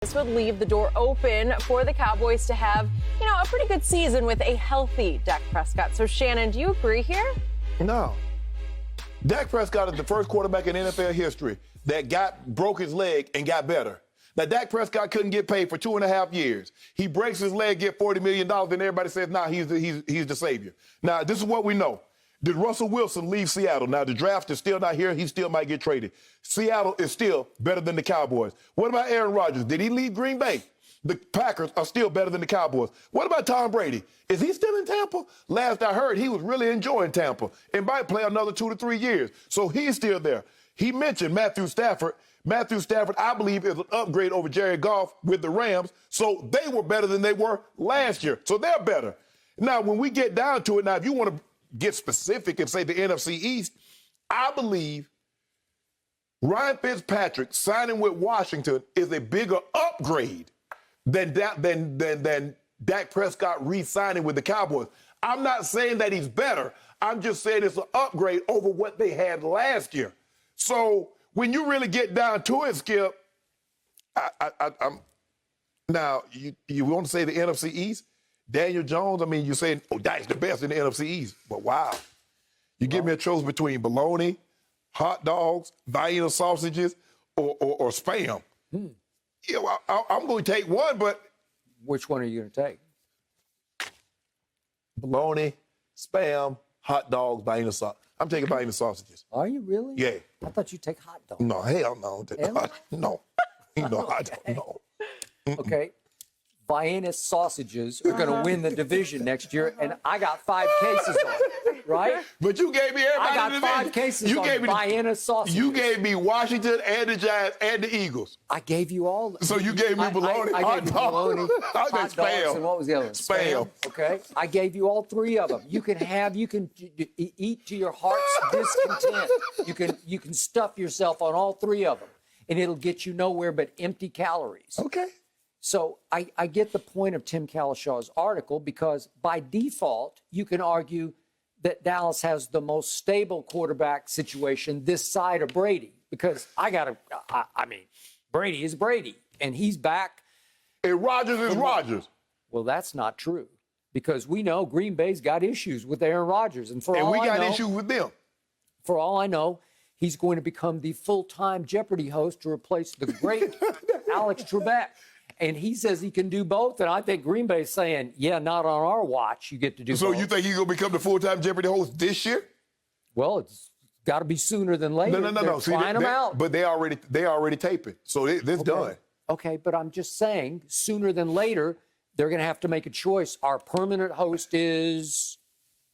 This would leave the door open for the Cowboys to have, a pretty good season with a healthy Dak Prescott. So, Shannon, do you agree here? No. Dak Prescott is the first quarterback in NFL history that broke his leg and got better. Now, Dak Prescott couldn't get paid for 2.5 years. He breaks his leg, get $40 million, and everybody says, he's the savior. Now, this is what we know. Did Russell Wilson leave Seattle? Now, the draft is still not here. He still might get traded. Seattle is still better than the Cowboys. What about Aaron Rodgers? Did he leave Green Bay? The Packers are still better than the Cowboys. What about Tom Brady? Is he still in Tampa? Last I heard, he was really enjoying Tampa and might play another 2 to 3 years. So he's still there. He mentioned Matthew Stafford. Matthew Stafford, I believe, is an upgrade over Jared Goff with the Rams. So they were better than they were last year. So they're better. Now, when we get down to it, if you want to get specific and say the NFC East, I believe Ryan Fitzpatrick signing with Washington is a bigger upgrade than Dak Prescott re-signing with the Cowboys. I'm not saying that he's better. I'm just saying it's an upgrade over what they had last year. So when you really get down to it, Skip, now you want to say the NFC East? Daniel Jones, you're saying, Dak's the best in the NFC East. But wow. You give me a choice between bologna, hot dogs, Vienna sausages, or Spam. I'm going to take one, but... Which one are you going to take? Bologna, Spam, hot dogs, Vienna sausages. I'm taking Vienna sausages. Are you really? Yeah. I thought you'd take hot dogs. No, hell no. No. I don't know. Okay. Vienna sausages are going to win the division next year, and I got 5 cases on it, right? But you gave me everybody. I got 5 cases on Vienna sausages. You gave me Washington and the Giants and the Eagles. I gave you all. So you gave me bologna, I gave you bologna, hot dogs, and what was the other one? Spam. Okay. I gave you all 3 of them. You can eat to your heart's discontent. You can stuff yourself on all 3 of them, and it'll get you nowhere but empty calories. Okay. So I get the point of Tim Cowlishaw's article because by default, you can argue that Dallas has the most stable quarterback situation this side of Brady because Brady is Brady and he's back. And Rodgers is Rodgers. Well, that's not true because we know Green Bay's got issues with Aaron Rodgers. And we got issues with them. For all I know, he's going to become the full-time Jeopardy host to replace the great Alex Trebek. And he says he can do both. And I think Green Bay's saying, yeah, not on our watch. You get to do both. So you think he's going to become the full-time Jeopardy host this year? Well, it's got to be sooner than later. No. They're flying him out. But they already taping. So this done. Okay, but I'm just saying, sooner than later, they're going to have to make a choice. Our permanent host is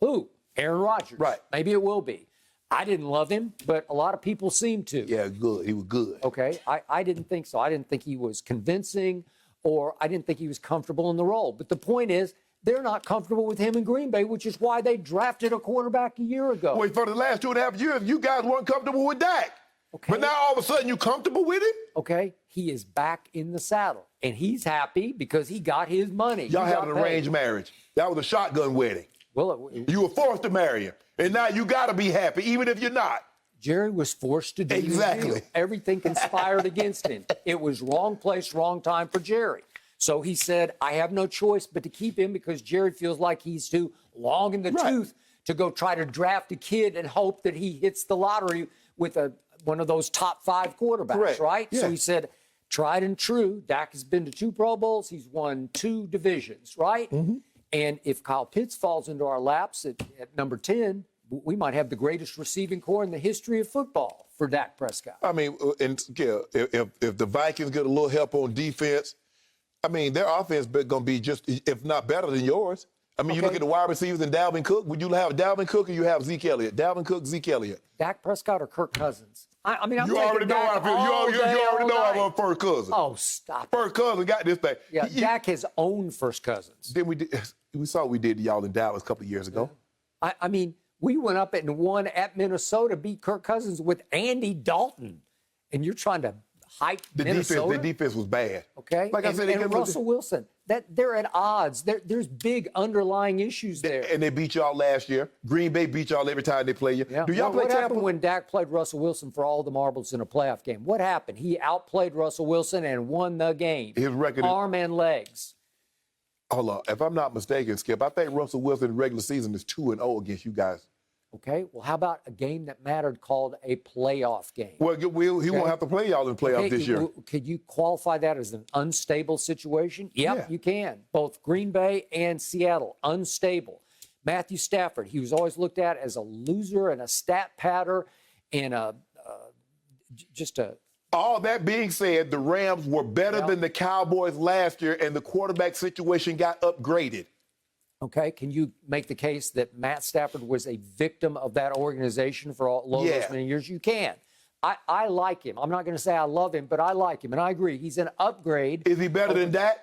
who? Aaron Rodgers. Right. Maybe it will be. I didn't love him, but a lot of people seem to. Yeah, good. He was good. Okay, I didn't think so. I didn't think he was convincing, or I didn't think he was comfortable in the role. But the point is, they're not comfortable with him in Green Bay, which is why they drafted a quarterback a year ago. Wait, for the last 2.5 years, you guys weren't comfortable with Dak. Okay. But now all of a sudden you're comfortable with him? Okay, he is back in the saddle, and he's happy because he got his money. Y'all having an arranged marriage. That was a shotgun wedding. Well, you were forced to marry him, and now you got to be happy, even if you're not. Jerry was forced to do exactly. The deal. Everything conspired against him. It was wrong place, wrong time for Jerry. So he said, I have no choice but to keep him because Jerry feels like he's too long in the tooth to go try to draft a kid and hope that he hits the lottery with one of those top 5 quarterbacks, right? Yeah. So he said, tried and true, Dak has been to 2 Pro Bowls. He's won 2 divisions, right? Mm-hmm. And if Kyle Pitts falls into our laps at number 10, we might have the greatest receiving corps in the history of football for Dak Prescott. I mean, and yeah, if the Vikings get a little help on defense, I mean, their offense is going to be just, if not better than yours. I mean, you look at the wide receivers and Dalvin Cook. Would you have Dalvin Cook or you have Zeke Elliott? Dalvin Cook, Zeke Elliott. Dak Prescott or Kirk Cousins? I'm you already know how I feel. You already know I want First Cousin. Oh, stop. First Cousin got this thing. Yeah, Dak has owned First Cousins. Then we saw what we did to y'all in Dallas a couple of years ago. I mean, we went up and won at Minnesota, beat Kirk Cousins with Andy Dalton. And you're trying to hype The Minnesota. defense was bad. Okay. Like I said, and Russell Wilson, they're at odds. There's big underlying issues there. And they beat y'all last year. Green Bay beat y'all every time they play you. Yeah. Do y'all play what Tampa? happened when Dak played Russell Wilson for all the marbles in a playoff game? What happened? He outplayed Russell Wilson and won the game. His record is- arm and legs. Hold on. If I'm not mistaken, Skip, I think Russell Wilson in the regular season is 2-0 against you guys. Okay. Well, how about a game that mattered called a playoff game? Well, he won't have to play y'all in the playoffs this year. Could you qualify that as an unstable situation? Yep, Yeah. you can. Both Green Bay and Seattle, unstable. Matthew Stafford, he was always looked at as a loser and a stat patter and just a. All that being said, the Rams were better than the Cowboys last year, and the quarterback situation got upgraded. Okay, can you make the case that Matt Stafford was a victim of that organization for all those many years? You can. I like him. I'm not going to say I love him, but I like him, and I agree. He's an upgrade. Is he better than Dak?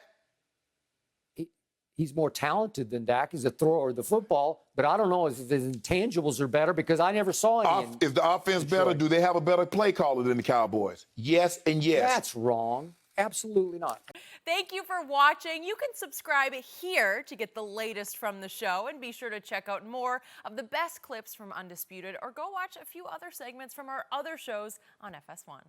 He's more talented than Dak. He's a thrower of the football, but I don't know if his intangibles are better because I never saw any. Is the offense better? Do they have a better play caller than the Cowboys? Yes and yes. That's wrong. Absolutely not. Thank you for watching. You can subscribe here to get the latest from the show, and be sure to check out more of the best clips from Undisputed, or go watch a few other segments from our other shows on FS1.